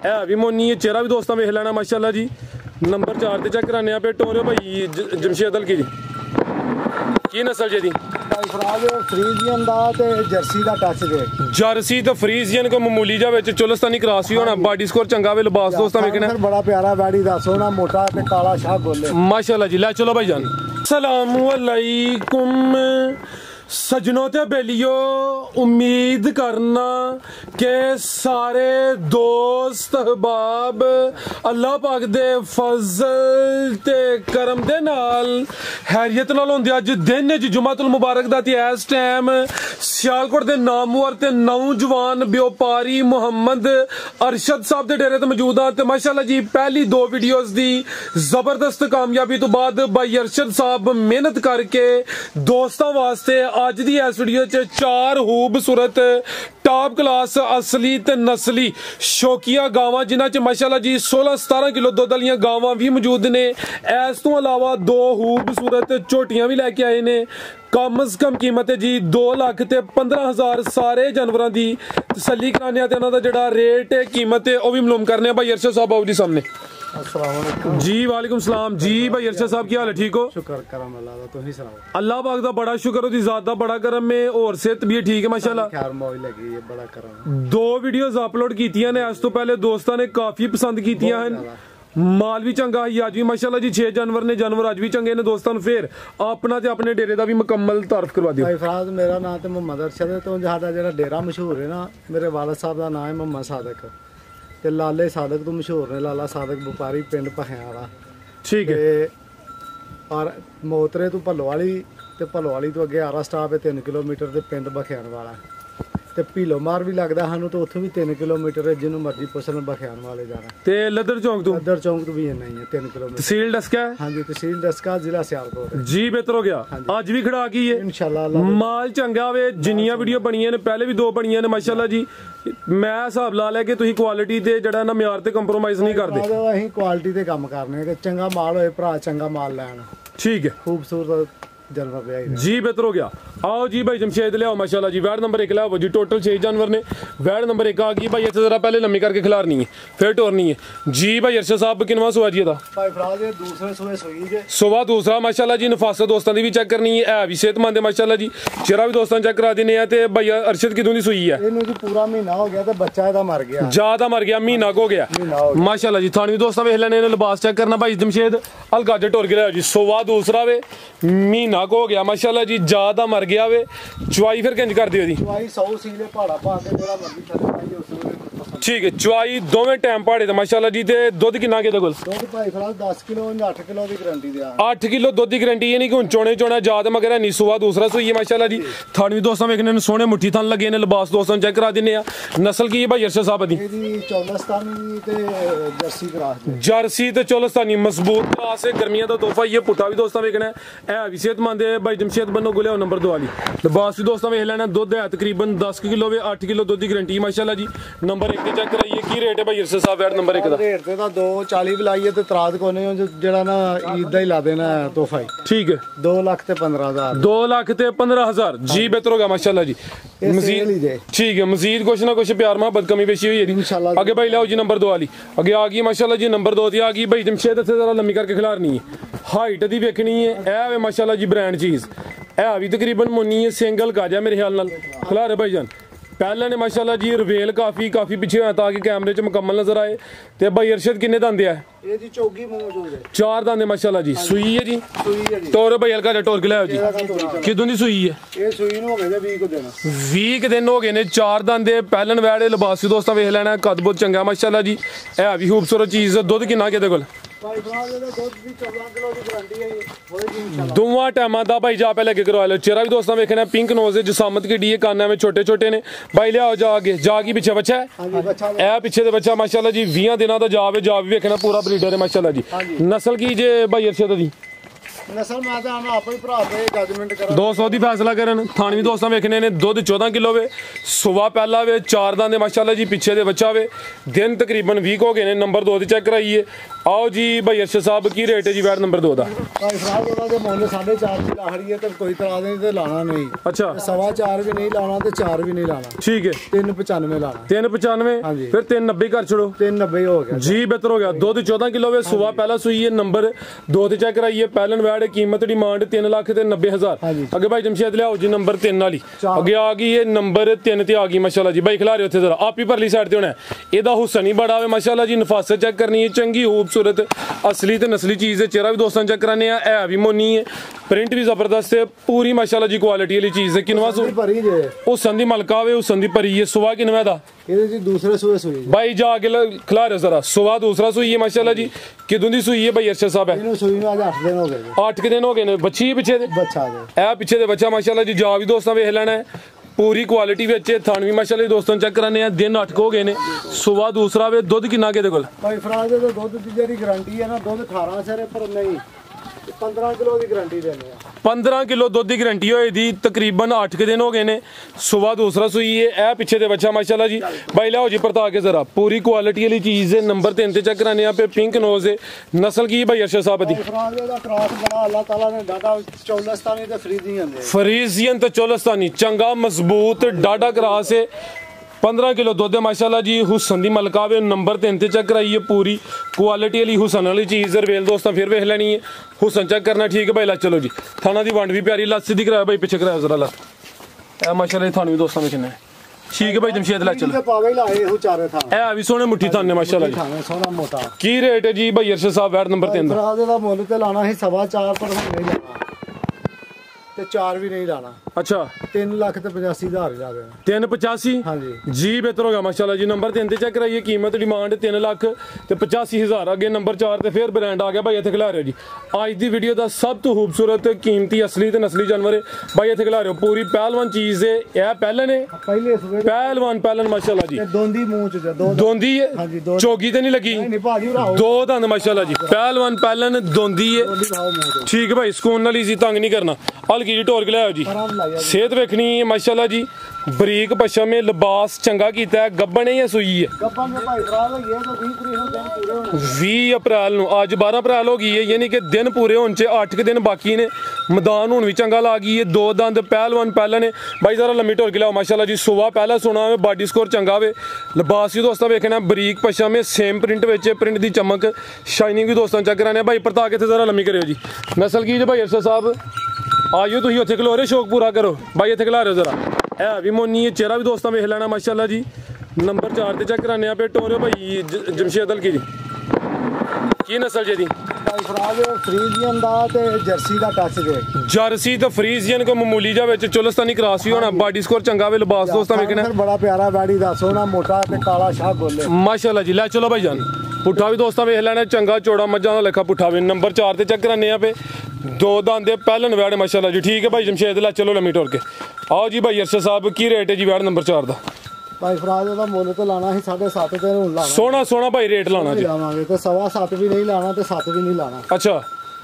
है भी मोनी है, चेहरा भी दोस्तों वेख लेना माशाल्लाह जी। नंबर 4 ते चेक कराने पे टोरे भाई जमशेद हल्की जी की नस्ल जी दी फ्रीजियन दा ते जर्सी दा टच दे जर्सी तो फ्रीजियन को मामूली जा विच चोलस्तानी क्रॉस ही होना, बॉडी स्कोर चंगा वे, लिबास दोस्तां वेखना बड़ा प्यारा बैडी दा सोना मोटा ते काला शाह गोले माशाल्लाह जी। ले चलो भाईजान, अस्सलाम वालेकुम सजनों ते बेलियो, उम्मीद करना के सारे दोस्त अहबाब अल्लाह पाक दे फजल ते करम दे नाल हैरियत नाल होंदे। अज दिन च जुमातुल मुबारक दा ते इस टाइम सियालकोट दे नामवर ते नौजवान व्यापारी मोहम्मद अरशद साहब दे डेरे ते मौजूद हां ते माशाल्लाह जी पहली 2 वीडियोस दी जबरदस्त कामयाबी तो बाद भाई अरशद साहब मेहनत करके दोस्तां वास्ते अज दी इस वीडियो च 4 खूबसूरत टॉप क्लास असली ते नस्ली शौकिया गावां जिन्हां च माशाल्लाह जी 16-17 किलो दुध वालियां गावां भी मौजूद ने। इस तो अलावा 2 खूबसूरत झोटियां भी लैके आए ने। कम अज कम कीमत है जी 2,15,000 सारे जानवरों की तसल्ली कराने ते उन्हां दा जेहड़ा रेट है कीमत है वह भी मालूम करने भाई अरशद साहब आओ जी सामने। अस्सलाम जी वालेकुम सलाम जी भाई अरशद साहब क्या हाल है, ठीक हो? शुक्र करम अल्लाह दा, तुसीं सुनाओ? अल्लाह पाक दा बड़ा शुक्र, ओदी ज़ात दा बड़ा करम है और सेहत भी ठीक है माशाल्लाह। खैर मौज लगी है, बड़ा करम। 2 वीडियोस अपलोड कीतियां ने, इस तो पहले दोस्तों ने काफी पसंद कीतियां हैं, माल भी चंगा है अज भी माशाल्लाह जी। 6 जानवर ने, जानवर अज भी चंगे ने दोस्तों। फिर अपना ते अपने डेरे दा भी मुकम्मल तारफ करवा दियो। भाई फराज मेरा नाम ते मोहम्मद अरशद है, तो साडा जेहड़ा डेरा मशहूर है ना, मेरे वालिद साहब दा नाम है मोहम्मद सादक ते लाले सादक तो मशहूर ने, लाला सादक व्यापारी पिंड भखियां वाला, ठीक है। और मोतरे तो भलोवाली ते भलोवाली तो अगे आरा स्टाप है 3 किलोमीटर ते पिंड भखियान वाला ते भीलो मार भी लगदा सानू, तो उत्थों भी 3 किलोमीटर है, जिन्हों मर्जी पुछन भखियान वाले जाना। ते लदर चौक तो लदर चौक तो भी इन्ना ही है 3 किलोमीटर। तहसील डस्का है? हाँ जी तहसील डस्का जिला सियालकोट जी। बेहतर हो गया, अज भी खड़ा की है इंशाल्लाह। माल चंगा वे, जिन्नियां वीडियो बनियां ने पहले भी 2 बनियां ने माशाल्लाह जी। मैं हिसाब ला लिया कि तुसीं क्वालिटी ते जेहड़ा ना म्यार ते कंप्रोमाइज नहीं करदे। असीं क्वालिटी ते काम करने कि चंगा माल होए, भरा चंगा माल लैन, ठीक है। खूबसूरत जानवर ले आए जी बेहतर हो गया। आओ जी भाई जमशेद ले आओ माशाल्लाह जी। वैड नंबर 1 ले आओ जी। टोटल 6 जानवर ने, वैड नंबर 1 आ गई भाई। इत्थे जरा पहले लम्मी करके खिलारनी है फिर टोरनी है जी। भाई अरशद साहब किनवा सुआ जी दा? भाई फराज ये दूसरे सुबह सोई जे सुबह दूसरा माशाल्लाह जी। नफासत दोस्तों की भी चेक करनी है भी सेहतमंद है माशाल्लाह जी। चेहरा भी दोस्तों चेक करा देने ते भाई अरशद किदों दी सुई है? इन्हू जी पूरा महीना हो गया ते बच्चा ਇਹਦਾ मर गया, ज्यादा मर गया, महीना को हो गया माशाल्लाह जी। थानी भी दोस्तों वेख लेने, लिबास चेक करना भाई जमशेद हल्का जे टोर के लिया जी। सुबह दूसरा वे, महीना को हो गया माशाल्लाह जी, ज्यादा मर गया वे। चुवाई फिर किंज कर दियो जी? चुवाई 100 सीले पहाड़ा पा के तेरा मर्जी थले पाई उस ठीक है। चुवाई दोवें टाइम पहाड़े ते माशाल्लाह जी। ते दुध किन्ना के कोल? दुध भाई फराज 10 किलो 8 किलो की गारंटी दिया। 8 किलो दुध की गारंटी, ये नहीं कि हुन चोने चोना जात मगर है नहीं। सुबह दूसरा सुई है माशाल्लाह जी। थान भी दोस्तों वेखने ने सोने मुट्ठी थान लगे ने, लिबास दोस्तों चेक करा दिने। नस्ल की है भाई अरशद साहब दी? ਇਹਦੀ ਚੌਲਸਤਾਨੀ ਤੇ ਜਰਸੀ ਕਰਾਸ ਦੀ। जर्सी ते चोलस्तानी मजबूत क्लास है, गर्मियां का तोहफा। ये पुट्ठा भी दोस्तों वेखना है भी सेहतमंद है भाई जमशेद बनो गुले नंबर 2 वाली। लिबास भी दोस्तों वेख लेना, दुध है तकरीबन 10 किलो वे, 8 किलो दुध की गारंटी माशाल्लाह जी। नंबर 1 चेक कराइए की रेट है भाई अरशद साहब? वैड नंबर 1 दा रेट ते 240 भी लाइए ते तराद कोने जेड़ा ना ईद दा ही ला देना तोहफा ही। ठीक है। 2,15,000 2,15,000 जी। बेहतर होगा माशाल्लाह जी। मजीद ठीक है, मजीद कुछ ना कुछ प्यार मोहब्बत कमी पेशी हुई है आगे भाई। लाओ जी नंबर 2 वाली आगे आ गई माशाल्लाह जी। नंबर 2 दी आ गई भाई जमशेद। इत्थे जरा लम्मी करके खिलारनी है, हाइट दी वेखनी है। ए वे माशाल्लाह जी ब्रांड चीज है भी तकरीबन मुन्नी है, सिंगल काजा मेरे ख्याल नाल खिलारे भाईजान। पहले ने माशाल्लाह जी रवेल काफी पीछे होया ताकि कैमरे च मुकम्मल नजर आए। ते भाई अरशद किन्ने दंदे है? ये जी चौगी मौजूद है, 4 दांदे माशाल्लाह जी। सुई है जी? सुई है जी। टोर भाई हल्का टोर के लाओ जी। किदों दी सुई है? ये सुई नु हो गए 20 दिन। 20 दिन हो गए ने। 4 दांदे पहलन वैड़े लिबास भी दोस्तों वेख लेना, कद बहुत चंगा माशाल्लाह जी। है भी खूबसूरत चीज। दुध किन्ना के कोल? भाई फराज ਇਹਦਾ ਦੁੱਧ ਦੀ 14 ਕਿਲੋ ਦੀ ਗਾਰੰਟੀ ਹੈ ਹੋਏਗੀ इंशाल्लाह। दोवां टाइमां दा भाई जा पहले करवा लो। चेहरा भी दोस्तों वेखना, पिंक नोज है, जिसामत की डी है, काना में छोटे छोटे ने भाई। लियाओ जागी पीछे बच्चा है, हां जी बच्चा ए पीछे दे बच्चा माशाल्लाह जी। 20 दिनों दा जा भी वेखना, पूरा ब्रीडर है माशाल्लाह जी। नस्ल की जे भाई अरशद दी? ਨਸਲ ਮੈਂ ਤਾਂ ਆਣਾ ਆਪੇ ਭਰਾ ਤੇ ਜਜਮੈਂਟ ਕਰਾਂ 200 ਦੀ ਫੈਸਲਾ ਕਰਨ। ਥਾਣ ਵੀ ਦੋਸਤਾਂ ਵੇਖਣੇ ਨੇ, ਦੁੱਧ 14 ਕਿਲੋ ਵੇ, ਸੁਬਾ ਪਹਿਲਾ ਵੇ, 4 ਦੰਦ ਦੇ ਮਾਸ਼ਾਅੱਲਾ ਜੀ, ਪਿੱਛੇ ਦੇ ਬੱਚਾ ਵੇ, ਦਿਨ ਤਕਰੀਬਨ 20 ਹੋ ਗਏ ਨੇ। ਨੰਬਰ 2 ਦੀ ਚੈੱਕ ਕਰਾਈਏ। आओ जी भाई अरशद साहब की रेट है जी वैट नंबर 2 का? भाई साहब ਉਹਦਾ ਦੇ ਮੁੱਲ 4.5 ਦੀ ਲਾਹੜੀ ਹੈ ਤੇ ਕੋਈ ਤਰ੍ਹਾਂ ਦੇ ਤੇ ਲਾਣਾ ਨਹੀਂ। अच्छा 4.5 ਵੀ ਨਹੀਂ ਲਾਣਾ ਤੇ 4 ਵੀ ਨਹੀਂ ਲਾਣਾ। ठीक है 395 ਲਾਣਾ। 395 फिर 390 कर छोड़ो। 390 हो गया जी, बेहतर हो गया। दुध 14 किलो वे, सुबह पहला सुई है। नंबर 2 ते चेक कराइए। पहलन वैट कीमत डिमांड 3,90,000। अगे भाई जमशेद लियाओ जी नंबर 3 वाली। अगे आ गई है नंबर 3 ते आ गई माशाल्लाह जी। भाई खिला रहे हो जरा आप ही परली साइड ते होना है। एदा हुसन ही बड़ा वे माशाल्लाह जी। नफासत चेक करनी है, चंगी खूबसूरत असली ते नस्ली चीज़ है। चेहरा भी दोस्तों चेक कराने है भी मोनी है, प्रिंट भी जबरदस्त है, पूरी माशाल्लाह जी क्वालिटी वाली चीज़ है। किनवा हुसन दी मलका वे, हुसन दी परी है। सुबह किनवा दा दूसरे सुई भाई जाके खिला रहे जरा। सुबह दूसरा सुई है माशाल्लाह जी। किदों दी सुई है भाई अरशद साहब? है 8 दिन हो गए बच्ची पिछे बच्चा पिछे दे बच्चा माशाल्लाह जी। जा भी दोस्तों वेख लेना है, पूरी क्वालिटी भी अच्छे। थान भी माशाल्लाह दोस्तों चेक कराने हैं। दिन 8 हो गए ने। सुबह दूसरा वे, दुध किन्ना के कोल? भाई फराज दे दुध दी जेडी गारंटी है ना, दुध 18 सिरे पर नहीं 15 किलो की गारंटी देने 15 किलो दुध की गारंटी होई दी। तकरीबन 8 के दिन हो गए ने। सुबह दूसरा सुई है। ए पिछे दे बच्चा माशाल्लाह जी। भाई लाओ जी परता के जरा, पूरी क्वालिटी वाली चीज है। नंबर 3 ते चेक कराने पे पिंक नोज है। नस्ल की भाई अरशद साहब दी? फराज दा क्रॉस बड़ा अल्लाह ताला ने डाटा चौलस्तानी ते फ्रीजियन दे। फ्रीजियन ते चौलस्तानी चंगा मजबूत डाटा क्रॉस है। 15 किलो दुध है माशाल्लाह जी। हुसन दी मलका वे। नंबर 3 ते चेक कराइए। पूरी क्वालिटी वाली हुसन वाली चीज़ रवेल दोस्तों फिर वेख लेनी है। हुसन चेक करना ठीक है भाई। ला चलो जी, थाना दी वंड भी प्यारी। ला सीधी कराया भाई, पीछे कराया जरा। ला माशाल्लाह थानू भी दोस्तों में किन्ना ठीक है भाई जमशेद। ला चलो पावे लाए हो चारे था ए भी सोने मुट्ठी थाने माशाल्लाह जी। सोना मोटा की रेट है जी भाई अरशद साहब वैट नंबर 3 दा? दा मुੱਲ ਤੇ ਲਾਣਾ ਹੈ 4.5 पर नहीं लाना ਤੇ 4 भी नहीं लाना। अच्छा 3,85,000 जा रहे 385 हाँ जी जी। बेहतर हो गया माशाल्लाह जी। नंबर 3 ते चेक कराइए। कीमत डिमांड 3,85,000। अगे नंबर 4 ते फिर ब्रांड आ गया भाई। इत्थे खिला रहे हो जी। आज दी वीडियो दा सब तो खूबसूरत कीमती असली ते नस्ली जानवर है भाई। इत्थे खिला रहे हो पूरी पहलवान चीज है। यह पहलन है, पहलवान पहलन माशाल्लाह जी। दोंदी मुंह च दोंदी है, चोगी ते नहीं लगी। दो दंद माशाल्लाह जी। पहलवान पहलन दोंदी है ठीक है भाई। सुकून नाल इजी तंग नहीं करना। हल्की जी ढोर के लाओ जी। सेहत वेखनी है माशाल्लाह जी। बरीक पशम में लिबास चंगा कीता है। गब्बन है या सूई है? 20 अप्रैल नूं, अज 12 अप्रैल हो गई है, यानी कि दिन पूरे होने च 8 के दिन बाकी ने। मैदान हुण भी चंगा ला गई है। 2 दंद पहलवान पहले ने भाई। जरा लम्मी ढोर के लाओ माशाल्लाह जी। सुबह पहला सोना वे, बॉडी स्कोर चंगा वे। लिबास भी दोस्तों वेखना बरीक पशम में, सेम प्रिंट विच, प्रिंट की चमक शाइनिंग भी दोस्तों चेक कराने भाई। परता के जरा लम्मी करो जी। नस्ल की भाई अरशद साहब? आइयो तुम उत्थे खलो रहे, शौक पूरा करो भाई। इत्थे खिला रहे हो जरा। है भी मोनी है। चेहरा भी दोस्तों वेख लेना माशाल्लाह जी। नंबर 4 ते चेक कराने पे टोरे भाई जमशेद हल्की जी। की नस्ल जी? फ्रीजियन दा ते जर्सी दा टच दे। जर्सी ते फ्रीजियन को मामूली जा विच चोलस्तानी क्रॉस भी होना। बॉडी स्कोर चंगा वे। लिबास दोस्तों वेखना बड़ा प्यारा बैडी दा, सोना मोटा ते काला शाह गोले माशाल्लाह जी। लै चलो भाई जान। पुट्ठा भी दोस्तों वेख लेना चंगा चौड़ा मज्जां दा लेखा पुट्ठा वे। नंबर 4 ते चेक कराने पे 2 दंद पहलन वैड माशाल्लाह जी। ठीक है भाई जमशेद। ला चलो लम्मी टोर के आओ जी भाई अरशद साहब। की रेट है जी वैड नंबर 4 दा? भाई फराज दा मुੱਲ ਤੇ ਲਾਣਾ ਸੀ 7.5 ਤੇ ਹੁਣ ਲਾਣਾ। सोना सोना भाई रेट लाना जी। ਲਾਵਾਂਗੇ ਤੇ 7.5 ਵੀ ਨਹੀਂ ਲਾਣਾ ਤੇ 7 ਵੀ ਨਹੀਂ ਲਾਣਾ। अच्छा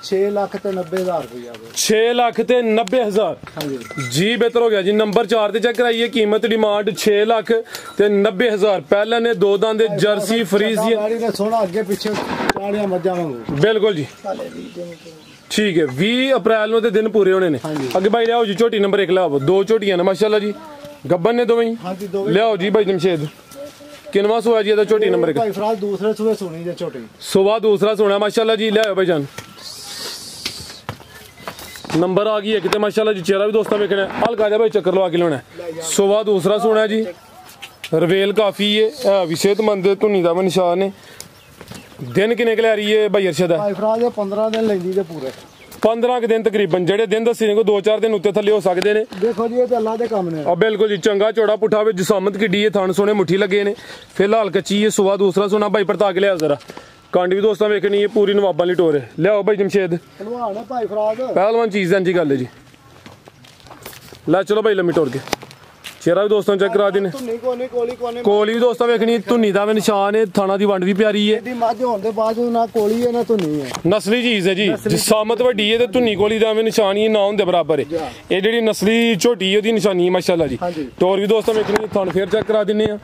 6,90,000 रुपया 6,90,000 हाँ जी जी। बेहतर हो गया जी। नंबर 4 ते चेक कराइए। कीमत डिमांड 6,90,000। पहले ने 2 दंद जर्सी फ्रीजियन सोना अगे पीछे चाड़ियां मज्जां वांगू बिल्कुल जी ठीक है। 20 अप्रैल ਨੂੰ ਤੇ ਦਿਨ ਪੂਰੇ ਹੋਣੇ ਨੇ। ਅੱਗੇ ਭਾਈ ਲਿਆਓ ਜੀ ਝੋਟੀ ਨੰਬਰ 1 ਲਿਆਓ। 2 ਝੋਟੀਆਂ ਨੇ ਮਾਸ਼ਾਅੱਲਾ ਜੀ। ਗੱਬਨ ਨੇ ਦੋਵੇਂ ਹਾਂਜੀ ਦੋਵੇਂ। ਲਿਆਓ ਜੀ ਭਾਈ ਜਮਸ਼ੇਦ। ਕਿੰਨਵਾ ਸੂਆ ਜੀ ਇਹਦਾ ਝੋਟੀ ਨੰਬਰ 1? ਭਾਈ ਫਰਾਜ਼ ਦੂਸਰੇ ਸੂਏ ਸੁਣੀ ਜੇ ਝੋਟੀ। ਸੁਬਾ ਦੂਸਰਾ ਸੋਣਾ ਮਾਸ਼ਾਅੱਲਾ ਜੀ। ਲਿਆਓ ਭਾਈ ਜਾਨ। नंबर आ गई है कितने माशाल्लाह जी। चेहरा भी दोस्तों वेखना है। हल्का जा भाई चक्कर लवा के लेना है। सुबह दूसरा सोना जी। रवेल काफ़ी है भी सेहतमंद धुनी का भी निशान है। दिन किन्ने के रही है भाई अरशद? भाई फराज 15 दिन लेंदी जे पूरे। 15 के दिन तकरीबन जेडे दिन दसे ने को 2-4 दिन उत्ते थले हो सकते हैं। देखो जी ये तो अल्लाह दे काम ने। बिल्कुल जी चंगा चौड़ा पुठा वे। जिसामत किड्डी है। थान सोने मुट्ठी लगे ने। फिलहाल कच्ची है। सुबह दूसरा सोना भाई परता के लिया जरा। कांड भी दोस्तों वेखनी है। पूरी नवाबा वाली टोर है। लियाओ भाई जमशेद। पहलवान है भाई फराज। पहलवान चीज़ है जी गल है जी। ला चलो भाई लम्मी टोर के ਸ਼ੇਰਾ ਵੀ ਦੋਸਤਾਂ ਚੈੱਕ ਕਰਾ ਦੇਣੇ ਧੁੰਨੀ ਕੋਨੀ ਕੋਲੀ ਕੋਲੀ ਵੀ ਦੋਸਤਾਂ ਵੇਖਣੀ ਧੁੰਨੀ ਦਾ ਵੀ ਨਿਸ਼ਾਨ ਹੈ ਥਾਣਾ ਦੀ ਵੰਡ ਵੀ ਪਿਆਰੀ ਹੈ ਇਹਦੀ ਮੱਝ ਹੋਣ ਦੇ ਬਾਅਦ ਨਾ ਕੋਲੀ ਹੈ ਨਾ ਧੁੰਨੀ ਹੈ ਨਸਲੀ ਚੀਜ਼ ਹੈ ਜੀ ਜਿਸਾਮਤ ਵੱਡੀ ਹੈ ਤੇ ਧੁੰਨੀ ਕੋਲੀ ਦਾ ਵੀ ਨਿਸ਼ਾਨ ਹੀ ਨਾ ਹੁੰਦੇ ਬਰਾਬਰ ਹੈ ਇਹ ਜਿਹੜੀ ਨਸਲੀ ਝੋਟੀ ਹੈ ਉਹਦੀ ਨਿਸ਼ਾਨੀ ਹੈ ਮਾਸ਼ਾਅੱਲਾ ਜੀ ਟੋਰ ਵੀ ਦੋਸਤਾਂ ਵੇਖਣੀ ਥਣ ਫੇਰ ਚੈੱਕ ਕਰਾ ਦਿੰਨੇ ਆ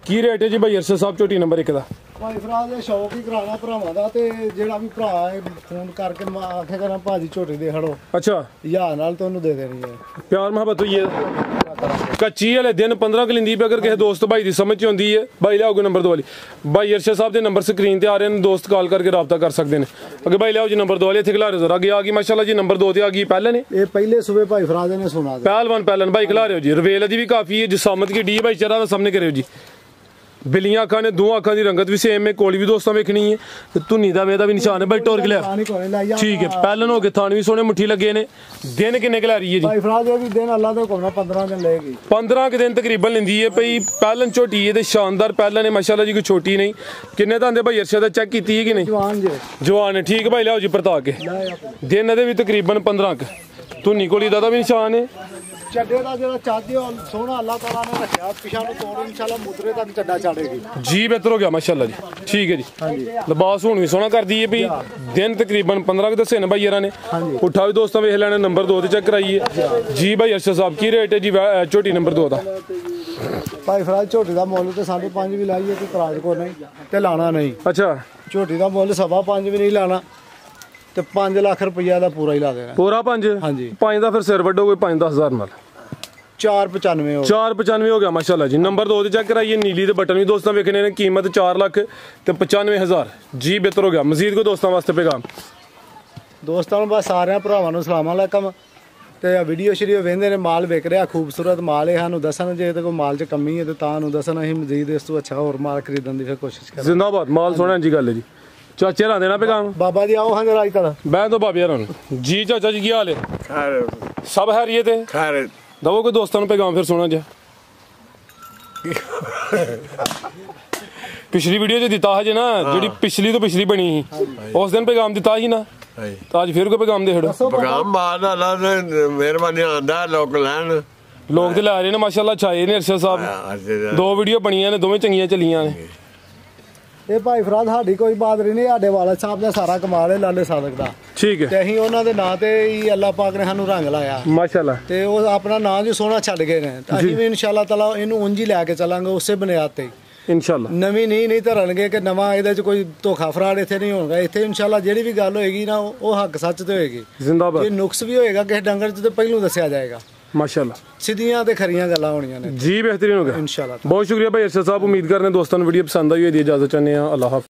ਕੀ ਰੇਟ ਹੈ ਜੀ ਭਾਈ ਅਰਸ਼ਦ ਸਾਹਿਬ ਝੋਟੀ ਨੰਬਰ 1 ਦਾ ਭਾਈ ਫਰਾਜ਼ ਦੇ ਸ਼ੌਕ ਹੀ ਕਰਾਣਾ ਭਰਾਵਾਂ ਦਾ ਤੇ ਜਿਹੜਾ ਵੀ ਭਰਾ ਹੈ ਫੋਨ ਕਰਕੇ ਆਖੇ ਕਰਾਂ ਭਾਜੀ ਝੋਟੀ ਦੇ ਖੜੋ ਅੱਛਾ ਯਾਰ ਨਾਲ ਤੁਹਾਨੂੰ ਦੇ ਦੇਣੀ ਹੈ ਪਿਆਰ ਮੁਹੱਬਤ ਹੋਈ ਹੈ ਕੱਚੀ ਵਾਲੇ ਦਿਨ 15 ਕਲਿੰਦੀ ਪੇ ਅਗਰ ਕਿਸੇ ਦੋਸਤ ਭਾਈ ਦੀ ਸਮਝ ਚ ਆਉਂਦੀ ਹੈ ਭਾਈ ਲਿਆਓਗੇ ਨੰਬਰ 2 ਵਾਲੀ ਭਾਈ ਅਰਸ਼ਦ ਸਾਹਿਬ ਦੇ ਨੰਬਰ ਸਕਰੀਨ ਤੇ ਆ ਰਹੇ ਨੇ ਦੋਸਤ ਕਾਲ ਕਰਕੇ ਰਾਬਤਾ ਕਰ ਸਕਦੇ ਨੇ ਅਗੇ ਭਾਈ ਲਿਆਓ ਜੀ ਨੰਬਰ 2 ਵਾਲੀ ਇੱਥੇ ਖਿਲਾ ਰਹੇ ਜ਼ਰਾ ਅੱਗੇ ਆ ਗਈ ਮਾਸ਼ਾਅੱਲਾ ਜੀ ਨੰਬਰ 2 ਤੇ ਆ ਗਈ ਪਹਿਲੇ ਨੇ ਇਹ ਪਹਿਲੇ ਸੂਬੇ ਭਾਈ ਫਰਾਜ਼ ਨੇ ਸੁਣਾ ਦੇ ਪਹਿਲਵਾਨ ਭਾਈ ਖਿਲਾ ਰਹੇ ਹੋ ਜੀ ਰਵੇਲ ਦੀ ਵੀ ਕਾਫੀ ਹੈ ਜਿਸਾਮਤ की डी भाई चरा सामने करो जी बिलियां अखा ने दो अखा की रंगत भी सेम है कोली भी दोस्तों वेखनी है धुनी का वेदा भी निशान है भाई टोर के लिया ठीक है पहलन हो गए थान भी सोने मुट्ठी लगे ने दिन किन्ने के ला रही है जी भाई फराज ये भी दिन अल्लाह तो कोना 15 दिन लेगी 15 के दिन तकरीबन लेंदी है भाई पहलन छोटी है ते शानदार पहलन है माशाल्लाह जी कोई छोटी नहीं किन्ने तांदे भाई अरशद दा चेक कीती है कि नहीं जवान है ठीक है भाई लाओ जी परता के दिन दे भी तकरीबन 15 क धुनी कोली दा भी निशान है ਚੱਡੇ ਦਾ ਜਿਹੜਾ ਚਾਹਦੀ ਉਹ ਸੋਹਣਾ ਅੱਲਾਹ ਤਾਲਾ ਨੇ ਰੱਖਿਆ ਪਿਛਾ ਨੂੰ ਤੋੜ ਇਨਸ਼ਾਅੱਲਾ ਮੁਦਰੇ ਤੱਕ ਚੱਡਾ ਚਾੜੇਗੀ ਜੀ ਬਿਹਤਰ ਹੋ ਗਿਆ ਮਾਸ਼ਾਅੱਲਾ ਜੀ ਠੀਕ ਹੈ ਜੀ ਹਾਂਜੀ ਲਿਬਾਸ ਹੁਣ ਵੀ ਸੋਹਣਾ ਕਰਦੀ ਹੈ ਵੀ ਦਿਨ ਤਕਰੀਬਨ 15 ਕ ਦੱਸੇ ਨੇ ਭਾਈ ਯਾਰਾਂ ਨੇ ਪੁੱਠਾ ਵੀ ਦੋਸਤਾਂ ਵੇਖ ਲੈਣਾ ਨੰਬਰ 2 ਤੇ ਚੈੱਕ ਕਰਾਈਏ ਜੀ ਭਾਈ ਅਰਸ਼ਦ ਸਾਹਿਬ ਕੀ ਰੇਟ ਹੈ ਜੀ ਝੋਟੀ ਨੰਬਰ 2 ਦਾ ਭਾਈ ਫਰਾਜ਼ ਝੋਟੀ ਦਾ ਮੁੱਲ ਤੇ 5.5 ਵੀ ਲਾਈਏ ਤੇ ਤਰਾਜ ਕੋ ਨਹੀਂ ਤੇ ਲਾਣਾ ਨਹੀਂ ਅੱਛਾ ਝੋਟੀ ਦਾ ਮੁੱਲ 5.5 ਵੀ ਨਹੀਂ ਲਾਣਾ ਤੇ 5 ਲੱਖ ਰੁਪਈਆ ਦਾ ਪੂਰਾ ਹੀ ਲਾ ਦੇਣਾ ਪੂਰਾ 5 ਹਾਂਜੀ 5 ਦਾ ਫਿਰ ਸਿਰ ਵੱਡੋ ਕੋਈ 5-10,000 ਨਾਲ 495 ਹੋ 495 ਹੋ ਗਿਆ ਮਾਸ਼ਾਅੱਲਾ ਜੀ ਨੰਬਰ 2 ਤੇ ਚੈੱਕ ਕਰਾਈਏ ਨੀਲੀ ਦੇ ਬਟਨ ਵੀ ਦੋਸਤਾਂ ਵੇਖਣੇ ਨੇ ਕੀਮਤ 4 ਲੱਖ ਤੇ 95,000 ਜੀ ਬਿਹਤਰ ਹੋ ਗਿਆ ਮਜ਼ੀਦ ਕੋ ਦੋਸਤਾਂ ਵਾਸਤੇ ਪੈਗਾਮ ਦੋਸਤਾਂ ਨੂੰ ਬਸ ਸਾਰਿਆਂ ਭਰਾਵਾਂ ਨੂੰ ਸਲਾਮ ਅਲੈਕਮ ਤੇ ਆ ਵੀਡੀਓ ਸ਼ਰੀਓ ਵੇਂਦੇ ਨੇ ਮਾਲ ਵਿਕ ਰਿਹਾ ਖੂਬਸੂਰਤ ਮਾਲ ਹੈ ਸਾਨੂੰ ਦੱਸਣ ਜੇ ਤੇ ਕੋਈ ਮਾਲ 'ਚ ਕਮੀ ਹੈ ਤੇ ਤਾਂ ਨੂੰ ਦੱਸਣ ਅਸੀਂ ਮਜ਼ੀਦ ਇਸ ਤੋਂ ਅੱਛਾ ਹੋਰ ਮਾਲ ਖਰੀਦਣ ਦੀ ਫਿਰ ਕੋਸ਼ਿਸ਼ ਕਰਾਂਗੇ ਜ਼ਿੰਦਾਬਾਦ ਮਾਲ ਸੋਹਣਾ ਜੀ ਗੱਲ ਹੈ ਜੀ ਚਾਚੇ ਰਾਂ ਦੇਣਾ ਪੈਗਾਮ ਬਾਬਾ ਜੀ ਆਓ ਹਾਂ ਜਰਾ ਅੱਜ ਤੱਕ ਬਹਿ ਦੋ ਬਾਬੇ ਰਾਂ ਜੀ ਚਾਚਾ ਜੀ ਕੀ ਹਾਲ ਹੈ ਸਭ ਹੈਰੀਏ ਤੇ ਖੈਰ ਦਵੋ ਕੋਈ ਦੋਸਤਾਂ ਨੂੰ ਪੈਗਾਮ ਫਿਰ ਸੁਣਾ ਜਾ ਪਿਛਲੀ ਵੀਡੀਓ 'ਚ ਦਿੱਤਾ ਹਜੇ ਨਾ ਜਿਹੜੀ ਪਿਛਲੀ ਤੋਂ ਪਿਛਲੀ ਬਣੀ ਸੀ ਉਸ ਦਿਨ ਪੈਗਾਮ ਦਿੱਤਾ ਸੀ ਨਾ ਤਾਂ ਅੱਜ ਫਿਰ ਕੋਈ ਪੈਗਾਮ ਦੇ ਛੜੋ ਪੈਗਾਮ ਬਾਦ ਅੱਲਾ ਨੇ ਮਿਹਰਬਾਨੀ ਆਂਦਾ ਲੋਕ ਲੈਣ ਲੋਕ ਤੇ ਲੈ ਰਹੇ ਨੇ ਮਾਸ਼ਾਅੱਲਾ ਛਾਏ ਨੇ ਅਰਸ਼ਦ ਸਾਹਿਬ 2 ਵੀਡੀਓ ਬਣੀਆਂ ਨੇ ਦੋਵੇਂ ਚੰਗੀਆਂ ਚੱਲੀਆਂ ਨੇ ਇਹ ਭਾਈ ਫਰਾਦ ਸਾਡੀ ਕੋਈ ਬਾਦਰੀ ਨਹੀਂ ਸਾਡੇ ਵਾਲਾ ਸਾਹਿਬ ਦਾ ਸਾਰਾ ਕਮਾਲ ਹੈ ਲਾਲੇ ਸਾਦਕ ਦਾ ਠੀਕ ਹੈ ਤੇ ਅਸੀਂ ਉਹਨਾਂ ਦੇ ਨਾਂ ਤੇ ਹੀ ਅੱਲਾਹ ਪਾਕ ਨੇ ਸਾਨੂੰ ਰੰਗ ਲਾਇਆ ਮਾਸ਼ਾਅੱਲਾ ਤੇ ਉਹ ਆਪਣਾ ਨਾਂ ਜੀ ਸੋਹਣਾ ਛੱਡ ਗਏ ਨੇ ਤਾਂ ਅਸੀਂ ਵੀ ਇਨਸ਼ਾਅੱਲਾ ਤਾਲਾ ਇਹਨੂੰ ਉਂਝ ਹੀ ਲੈ ਕੇ ਚੱਲਾਂਗੇ ਉਸੇ ਬੁਨਿਆਦ ਤੇ ਇਨਸ਼ਾਅੱਲਾ ਨਵੀਂ ਨਹੀਂ ਧਰਨਗੇ ਕਿ ਨਵਾਂ ਇਹਦੇ ਚ ਕੋਈ ਧੋਖਾ ਫਰਾਡ ਇੱਥੇ ਨਹੀਂ ਹੋਣਗਾ ਇੱਥੇ ਇਨਸ਼ਾਅੱਲਾ ਜਿਹੜੀ ਵੀ ਗੱਲ ਹੋਏਗੀ ਨਾ ਉਹ ਹੱਕ ਸੱਚ ਤੇ ਹੋਏਗੀ ਜ਼ਿੰਦਾਬਾਦ ਜੇ ਨੁਕਸ ਵੀ ਹੋਏਗਾ ਕਿਸੇ ਡੰਗਰ ਚ ਤੇ ਪਹਿਲੋਂ ਦੱਸਿਆ ਜਾਏਗਾ ਮਾਸ਼ਾਅੱਲਾ ਸਿੱਧੀਆਂ ਤੇ ਖਰੀਆਂ ਗੱਲਾਂ ਹੋਣੀਆਂ ਨੇ ਜੀ ਬਿਹਤਰੀਨ ਹੋ ਗਿਆ ਇਨਸ਼ਾਅੱਲਾ ਬਹੁਤ ਸ਼ੁਕਰੀਆ ਭਾਈ ਅਰਸ਼ਦ ਸਾਹਿਬ ਉਮੀਦ ਕਰਨੇ ਦੋਸਤਾਂ ਨੂੰ ਵੀਡੀਓ ਪਸੰਦ ਆਈ ਹੋਈ ਦੀ ਇਜਾਜ਼ਤ ਚਾਹੁੰਦੇ ਆ ਅੱਲਾਹ ਹਾਫਿਜ਼